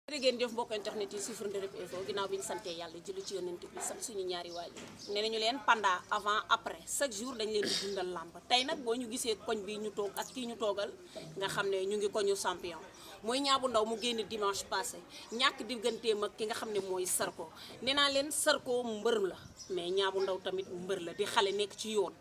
jërë ngeen jëf mbokk internet yi suivre Ndeureub Info ginnaaw bi ñu santee yàlla julli ci yonent bi sant suñu ñaari waajur nee nañu leen pendant avant après chaque jour dañ leen di dundal làmb tey nag boo ñu gisee koñ bi ñu toog ak kii ñu toogal nga xam ne ñu ngi koñu champion mooy Niang bu Ndaw mu génn dimanche passé ñàkk digganteem ak ki nga xam ne mooy Zarko nee naa leen Zarko mbër la mais Niang bu Ndaw tamit mbër la di xale nekk ci yoon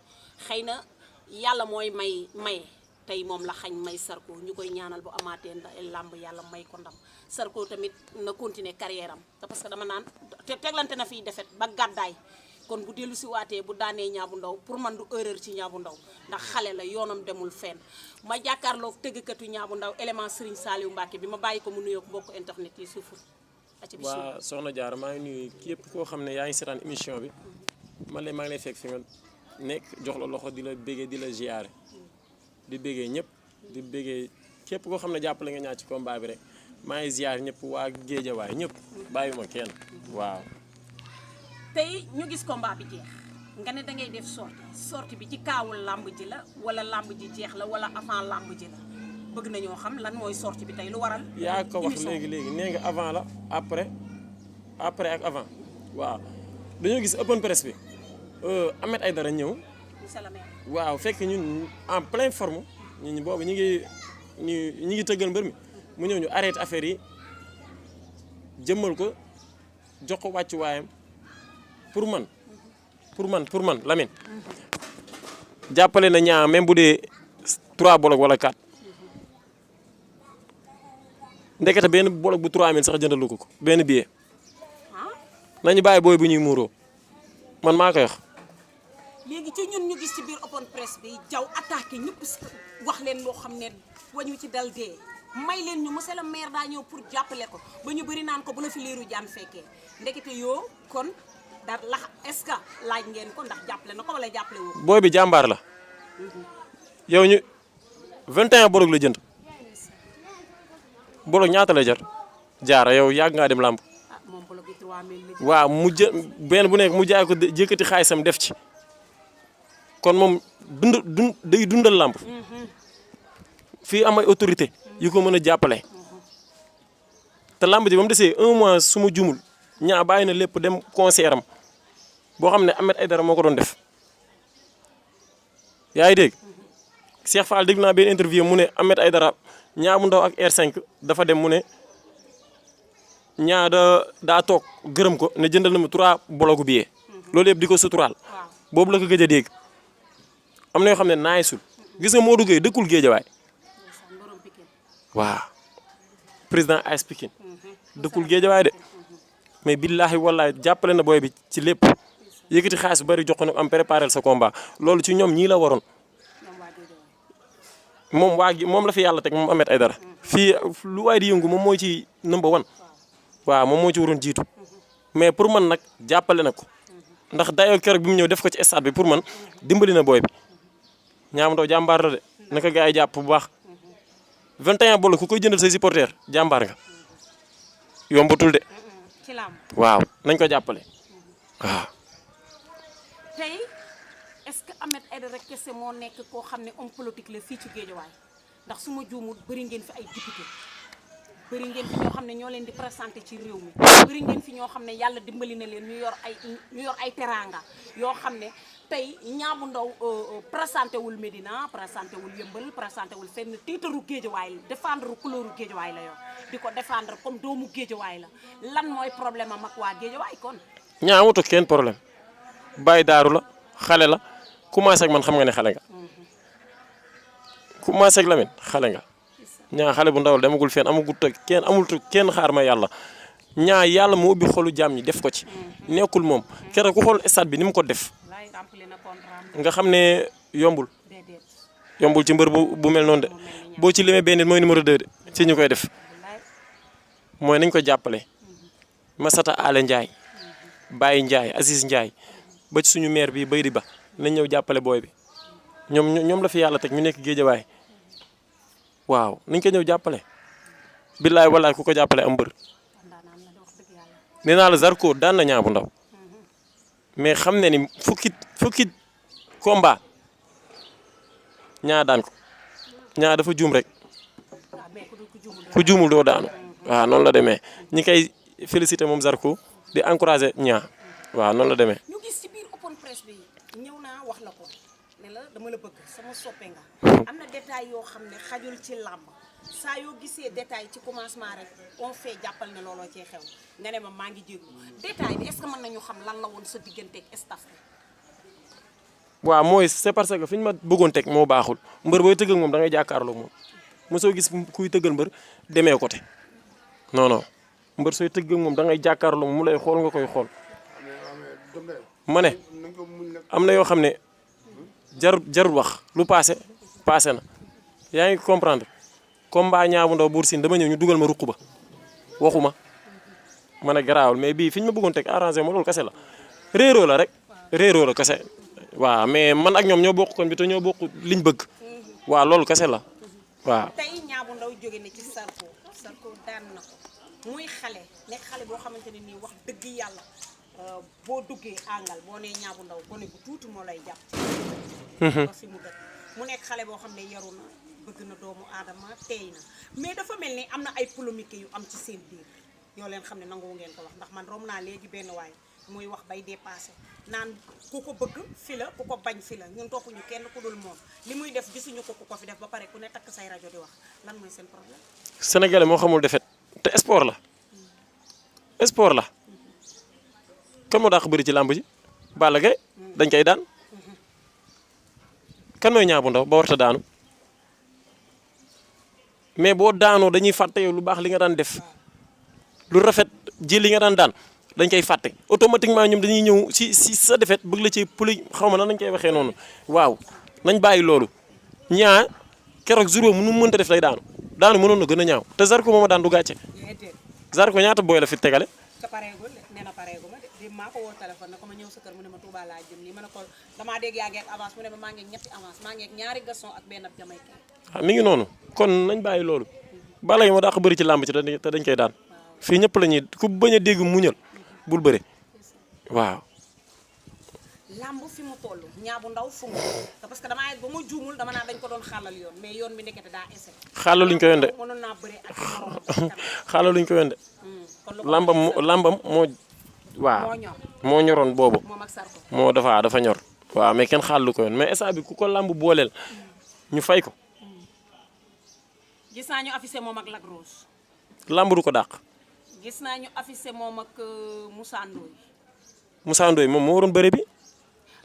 xëy na yàlla mooy maye tey moom la xañ may Zarko ñu koy ñaanal bu amaatee làmb yàlla may ko ndam Zarko tamit na continuer carrière am te parce que dama naan te teglante na fiy defet ba gàddaay kon bu dellu si waatee bu daanee Niang bu Ndaw pour man du erreur ci Niang bu Ndaw ndax xale la yoonam demul fenn ma jàkkaarloog tëggkatu Niang bu Ndaw élément Serigne Saliou Mbacke bi ma bàyyi ko mu nuyoo mbokk internet yi suufu waa soxna Diarra maa ngi nuyu képp koo xam ne yaa ngi seetaan émission bi man maa ngi lay fekk fi nga nekk jox la loxo di la béggee di la ziyaare di béggee ñëpp di béggee képp koo xam ne jàppale nga ñaar ci combat bi rek maa ngi ziyaar ñëpp waa Géejawaay ñëpp bàyyiwuma kenn waaw. tey ñu gis combat bi jeex nga ne da ngay def sortie bi ci kaawul làmb ji la wala làmb ji jeex la wala avant làmb ji la bëgg nañoo xam lan mooy sortie bi tey lu waral. yaa ko wax léegi nee nga avant la après ak avant waaw dañoo gis open press bi Ahmed Aidara ñëw. waaw fekk ñun en pleine forme ñun boobu ñu ngi tëggal mbër mi mu ñëw ñu arrêté affaire yi jëmmal ko jox ko wàccuwaayam pour man Lamine jàppale na Niang même bu dee 3 bolok wala 4 ndekete benn bolok bu 3000 sax jëndalu ko benn billet nañu bàyyi booy bu ñuy muuroo man maa koy wax. léegi ci ñun ñu gis ci biir open press bi jaw attaqué ñëpp wax leen loo xam ne wañu ci dal dee may leen ñu monsieur le maire daa ñëw pour jàppale ko ba ñu bëri naan ko bu la fi liiru jaan fekkee ndekete yoo kon daal la est-ce que laaj ngeen ko ndax jàppale na ko wala jàppale woo. booy bi jàmbaar la yow ñu 21 bolok la jënd bolok ñaata la jar jaara yow yàgg ngaa dem làmb. ah moom bolok bi 3000 la. waaw mu benn bu nekk mu jaay ko jëkkati xaalisam def ci. kon moom day dundal làmb fii am ay autorité yu ko mën a jàppale te làmb ji ba mu desee 1 mois su ma jumul Niang bàyyi na lépp dem concert am boo xam ne Ahmed Aidara moo ko doon def yaa ngi dégg Cheikh Fall dégg naa benn interview mu ne Ahmed Aidara Niang bu Ndaw ak R5 dafa dem mu ne Niang daa toog gërëm ko ne jëndal na ma 3 bologu billet loolu yëpp di ko suturaal boobu la ko gëj a dégg am na yoo xam ne naay sul gis nga Modou Gueye dëkkul Géejawaay waaw président AS Pikine dëkkul Géejawaay de mais billaahi wallaahi jàppale na booy bi ci lépp yëkkati xaalis bu bari jox ko ne am préparer sa combat loolu ci ñoom ñii la waroon moom la fi yàlla teg moom Ahmed Aidara fii lu waay di yëngu moom mooy ci number 1 waaw moom moo ci waroon jiitu mais pour man nag jàppale na ko ndax dayoo keroog bi mu ñëw def ko ci stade bi pour man dimbali na booy bi Niang bu Ndaw jàmbaar la de naka gars yi jàpp bu baax 21 bolok ku koy jëndal say supporter jàmbaar nga yombatul de waaw nañ ko jàppale waaw. tey est-ce que Ahmed Aidara kese moo nekk koo xam ne homme politique la fii ci Géejawaay ndax su ma juumul bëri ngeen fi ay député bëri ngeen fi ñoo xam ne ñoo leen di présenté ci réew mi bëri ngeen fi ñoo xam ne yàlla dimbali na leen ñu yor ay teraanga yoo xam ne tey Niang bu Ndaw présenté wul Médina présenté wul Yëmbal présenté wul fenn tiitaru Géejawaay la défendre couleuru Géejawaay la yor di ko défendre comme doomu Géejawaay la lan mooy problème am ak waa Géejawaay kon. Niang amatu kenn problème bàyyi daaru la xale la commencé ak man xam nga ne xale nga commencé ak Lamine xale nga. Niang xale bu ndaw demagul fenn amagul kenn xaar ma yàlla Niang yàlla moo ubbi xolu jaam ñi def ko ci nekkul moom keroog ku xool stade bi ni mu ko def nga xam ne yombul ci mbër bu mel noonu de boo ci limee benn mooy numéro 2 de ci ñu koy def mooy nañ ko jàppale Masata Ale Ndiaye Baye Ndiaye Aziz Ndiaye ba ci suñu maire bi Baydi Ba nañ ñëw jàppale booy bi ñoom la fi yàlla teg ñu nekk Géejawaay waaw nañ ko ñëw jàppale billaay wallaay ku ko jàppale am mbër nee naa la Zarko daan na Niang bu Ndaw mais xam ne ni fukki combat Niang daan ko Niang dafa juum rek ku juumul doo daanu waaw noonu la demee ñi koy félicité moom Zarko di encouragé Niang waaw noonu la demee. ñu gis ci biir open press bi ñëw naa wax la ko ne la dama la bëgg sama soppe nga am na détail yoo xam ne xajul ci làmb saa yoo gisee détail ci commencement rek on fait jàppal ne looloo cee xew nga ne ma maa ngi jéglu détail bi est-ce que mën nañu xam lan la woon sa digganteeg staff bi. waaw mooy c'est parce que fi ñu ma bëggoon teg moo baaxul mbër booy tëgg ak moom da ngay jàkkaarloo moom mosoo gis kuy tëggal mbër demee côté non non mbër sooy tëgg ak moom da ngay jàkkaarloo moom mu lay xool nga koy xool ma ne am na yoo xam ne jarul wax lu passé na yaa ngi comprendre combat Niang bu Ndaw Bour Sine dama ñëw ñu dugal ma ruq ba waxuma ma ne garaawul mais bii fi ñu ma bëggoon teg arrangé ma loolu kese la réeroo la rek réeroo la kese waaw mais man ak ñoom ñoo bokk koñ bi te ñoo bokk liñ bëgg waaw loolu kese la waaw. tey Niang bu Ndaw jóge na ci Zarko daan na ko muy xale nekk xale boo xamante ne nii wax dëgg yàlla boo duggee àngal boo nee Niang bu Ndaw gone bu tuuti moo lay jàpp. ba fi mu dëkk mu nekk xale boo xam ne yaru na bëgg na doomu aadama teey na mais dafa mel ni am na ay polémique yu am ci seen biir yoo leen xam ne nangu ngeen ko wax ndax man rom naa léegi benn waay muy wax bay dépassé naan ku ko bëgg fi la ku ko bañ fi la ñun toppuñu kenn ku dul moom li muy def gisuñu ko ku ko fi def ba pare ku ne takk say rajo di wax lan mooy seen problème. Sénégalais moo xamul defet te sport la sport la kan moo dàq bëri ci làmb ji Balla Gaye dañ koy daan kan mooy Niang bu Ndaw ba warta daanu mais boo daanoo dañuy fàtte yow lu baax li nga daan def lu rafet ji li nga daan dañ koy fàtte automatiquement ñoom dañuy ñëw si sa defet bëgg la ci poli xaw ma nan lañ koy waxee noonu waaw nañ bàyyi loolu Niang keroog jour boobu nu mu mënta def day daanu mënoon na gën a ñaaw te Zarko mooma daan du gàcce Zarko ñaata booy la fi tegale. te pareegul nee na pareegu ma de maa ko woo téléphone ne ko ma ñëw sa kër mu ne ma Touba laa jëm nii ma ne ko damaa dégg yaa ngi ak avance mu ne ma maa ngi ak ñetti avance maa ngi ak ñaari garçon ak benn jamaïcain. ah mi ngi noonu kon nañ bàyyi loolu Balla Gaye moo dàq bëri ci làmb ci te dañ koy daan fii ñëpp la ñuy ku bañ a dégg muñal bul bëre waaw. làmb fi mu toll Niang bu Ndaw fu mu parce que damaa ba ma juumul dama naa dañ ko doon xàllal yoon mais yoon bi nekkete daa essayé. xàllaluñ ko yoon de mënoon naa bëre ak morom. xàllaluñ ko yoon de. lambam moo waaw moo ñoroon boobu moom ak Zarko moo dafa ñor waaw mais kenn xàllu ko yoon mais instant bi ku ko lamb booleel ñu fay ko. gis naa ñu affiché moom ak Lac Rose. lamb du ko dàq. gis naa ñu affiché moom ak Moussa Ndoye. Moussa Ndoye moom moo waroon bëre bi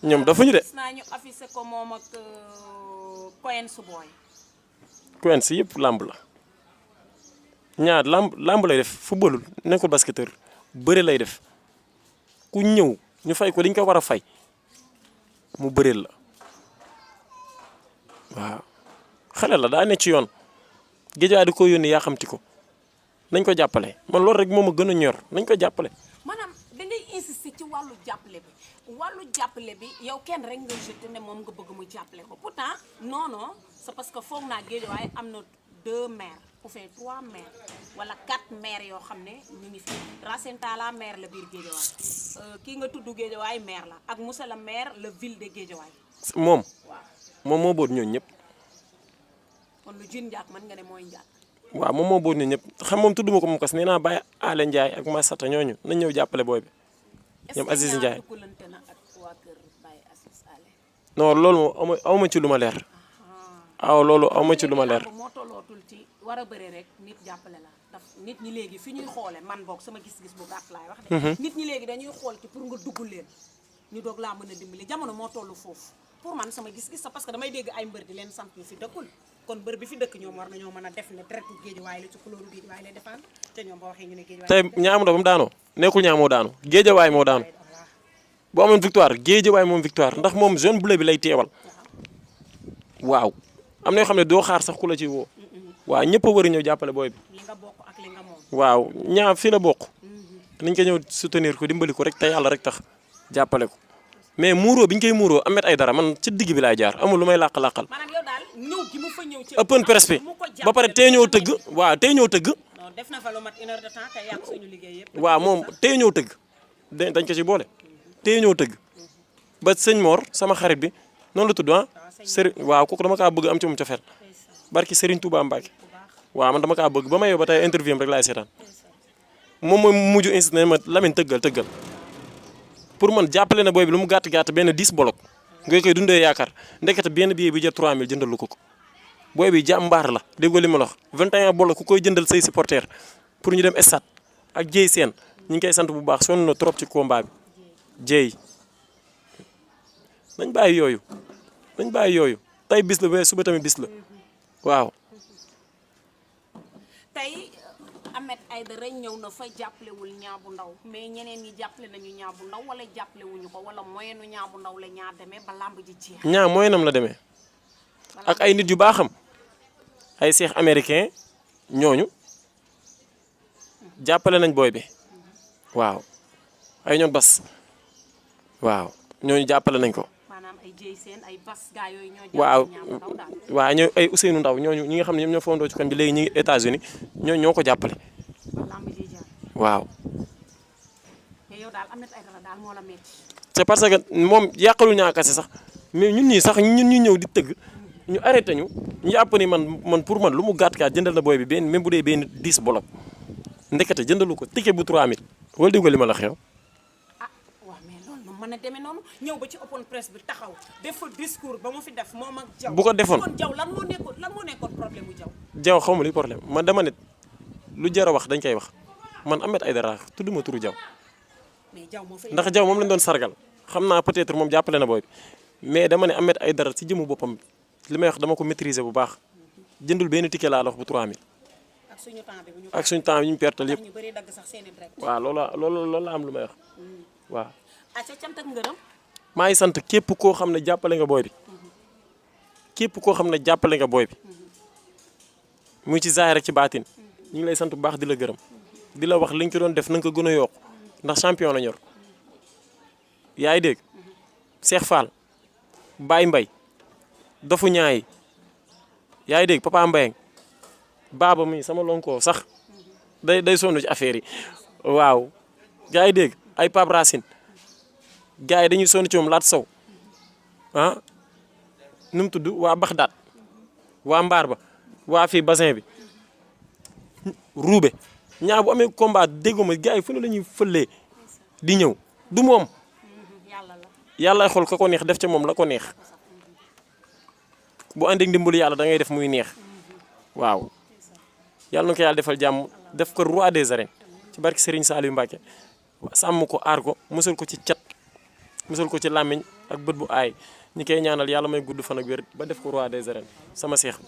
ñoom dafa ñu de. gis naa ñu affiché ko moom ak Coen su booy. Coen si yëpp lamb la ñaar lamb lay def footballul nekkul basketteur bëre lay def ku ñëw ñu fay ko dañ ko war a fay mu bëreel la waaw xale la daa ne ci yoon géej di ko yónni yaa xamti ko nañ ko jàppale man loolu rek moom a gën a ñor nañ ko jàppale. maanaam da ngay insister ci wàllu jàppale bi yow kenn rek nga jeté ne moom nga bëgg mu jàppale ko pourtant non c'est parce que foog naa Guédiawaye am na 2 maires ou fait 3 maires wala 4 maires yoo xam ne ñu ngi fi Racine Talla maire la biir Guédiawaye kii nga tudd Guédiawaye maire la ak monsieur le maire la ville de Guédiawaye. moom waaw moom moo boot ñooñu ñëpp. kon lu jin njaak mën nga ne mooy njaak. waaw moom moo boot ñooñu ñëpp xam moom tudduma ko moom kas nee naa Baye Alé Ndiaye ak Massata ñooñu nañ ñëw jàppale booy bi. ñoom Aziz Ndiaye non loolu moom awma ci lu ma leer. loolu awma ci lu ma leer. moo tollootul ci war a bëre rek nit jàppale la ndax nit ñi léegi fi ñuy xoole man boog sama gis-gis bu gàtt laay wax de. nit ñi léegi dañuy xool ci pour nga dugg leen ñu doog laa mën a dimbali jamono moo toll foofu pour man sama gis-gis sa parce que damay dégg ay mbër di leen sant ñu fi dëkkul kon mbër bi fi dëkk ñoom war nañoo mën a def ne traite Guédiawaye la ci couleur Guédiawaye lay defaan te ñoom ba waxee ñu ne Guédiawaye tey Niang bu Ndaw ba mu daanoo nekkul Niang moo daanu Guédiawaye moo daanu bu amoon victoire Guédiawaye moom victoire ndax moom zone bleue bi lay teewal waaw am na yoo xam ne doo xaar sax ku la ci woo waaw ñëpp a war a ñëw jàppale booy bi li nga bokk ak li nga moom waaw Niang fii la bokk nañ ko ñëw soutenir ko dimbali ko rek te yàlla rek tax jàppale ko mais muuroo bi ñu koy muuroo Ahmed Aidara man ci digg bi laay jaar amul lu may làq-làqal maanaam yow daal ñëw gi mu fa ñëw ci open press bi ba pare tey ñëw tëgg waaw tey ñëw tëgg non def na fa lu mat 1 heure de temps te yàq suñu liggéey yëpp waaw moom tey ñëw tëgg dañ ko ci boole tey ñëw tëgg ba sëñ Mor sama xarit bi noonu la tudd Serigne waaw kooku dama kaa bëgg am ci moom cofeel barki Serigne Touba Mbacke waaw man dama kaa bëgg ba ma yow ba tey interview am rek laay seetaan moom mooy mujj insisté ne ma Lamine tëggal pour man jàppale na booy bi lu mu gàtt benn 10 bolok nga koy dundee yaakaar ndekete benn billet bi jar 3000 jëndalu ko booy bi jàmbaar la déggoo li ma la wax 21 bolok ku koy jëndal say supporter pour ñu dem stade ak jéy seen ñu ngi koy sant bu baax sonn na trop ci combat bi jéy nañ bàyyi yooyu tey bis la mais suba tamit bis la waaw. tey Ahmed Aidara ñëw na fa jàppalewul Niang bu ndaw mais ñeneen ñi jàppale nañu Niang bu ndaw wala jàppalewuñu ko wala moyenu Niang bu ndaw la Niang demee ba làmb ji jeex. Niang moyenam la demee ak ay nit yu baaxam ay seex américain ñooñu jàppale nañ booy bi waaw ay ñoom bas waaw ñooñu jàppale nañ ko. maanaam ay jéy seen ay bas gaa yooyu ñoo waaw jàppale Niang bu ndaw daal. waaw ñoo ay Ousseynou Ndaw ñooñu ñi nga xam ne ñoom ñoo fondoo ci koñ bi léegi ñi ngi États-Unis ñoo ko jàppale. ba làmb ji jeex. waaw. mais yow daal Ahmed Aidara daal moo la metti. c'est parce que moom yàqalul Niang kase sax mais ñun ñii sax ñun ñu ñëw di tëgg ñu arrêté ñu jàpp ni man pour man lu mu gàtt kaa jëndal na booy bi benn même bu dee benn 10 bolok ndekete jëndalu ko ticket bu 3000 wala dégg nga li ma la xew. ah waaw mais loolu nu mën a demee noonu ñëw ba ci open press bi taxaw def fa discours ba mu fi def moom ak Jaw. bu ko defoon kon Jaw lan moo nekkoon problème mu Jaw. Jaw xaw ma li problème man dama ne lu jar a wax dañ koy wax man Ahmed Aidara tudduma turu Jaw mais Jaw moo fay. ndax Jaw moom lañ doon sargal xam naa peut-être moom jàppale na booy bi mais dama ne Ahmed Aidara ci jëmu boppam li may wax dama ko maîtriser bu baax jëndul benn ticket laa la wax bu 3000. ak suñu temps bi bu ñu. ak suñu temps yi ñu pertal yëpp. ñu bëri dagg sax seen i direct. waaw loolu la am lu may wax waaw. acca cant ak ngërëm. maa ngi sant képp koo xam ne jàppale nga booy bi képp koo xam ne jàppale nga booy bi muy ci zaahir rek ci baatin ñu ngi lay sant bu baax di la gërëm di la wax li nga ko doon def na nga ko gën a yokk ndax champion la ñor yaa ngi dégg Cheikh Fall Baye Mbaye Dofu Ñaay yaa ngi dégg Papa Mbayang baaba mi sama lonkoo sax day sonn ci affaire yi waaw yaa ngi dégg ay Pape Racine gars yi dañuy sonn ci moom laat sow ah nu mu tudd waa Baxdaat waa Mbaar ba waa fii bassin bi ruube ñaa bu amee combat dégguma gars yi fu ne la ñuy fëlee di ñëw du moom yàlla xool ka ko neex def ca moom la ko neex bu àndeek ndimbalu yàlla da ngay def muy neex waaw yàlla na ko yàlla defal jàmm def ko roi des arènes ci barke Serigne Saliou Mbacké sàmm ko aar ko musal ko ci cat musal ko ci làmmiñ ak bët bu aay ñi koy ñaanal yàlla may gudd fan ak wér ba def ko roi des arènes sama seex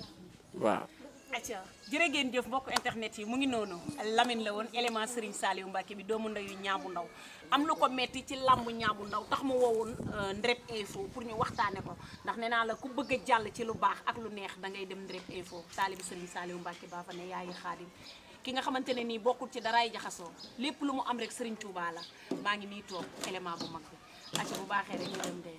waaw. acca jërë ngeen jëf mbokk internet yi mu ngi noonu Lamine la woon élément Serigne Saliou Mbacké bi doomu ndeyu Niang bu ndaw am lu ko metti ci làmbu Niang bu ndaw tax ma woowoon Ndrep Info pour ñu waxtaane ko ndax nee naa la ku bëgg a jàll ci lu baax ak lu neex da ngay dem Ndrep Info taalibi Serigne Saliou Mbacké baa fa ne yaayi xaadim ki nga xamante ne nii bokkul ci daraay jaxasoo lépp lu mu am rek Serigne Touba la maa ngi nii toog élément bu mag bi acca bu baaxee rek ñu dem dee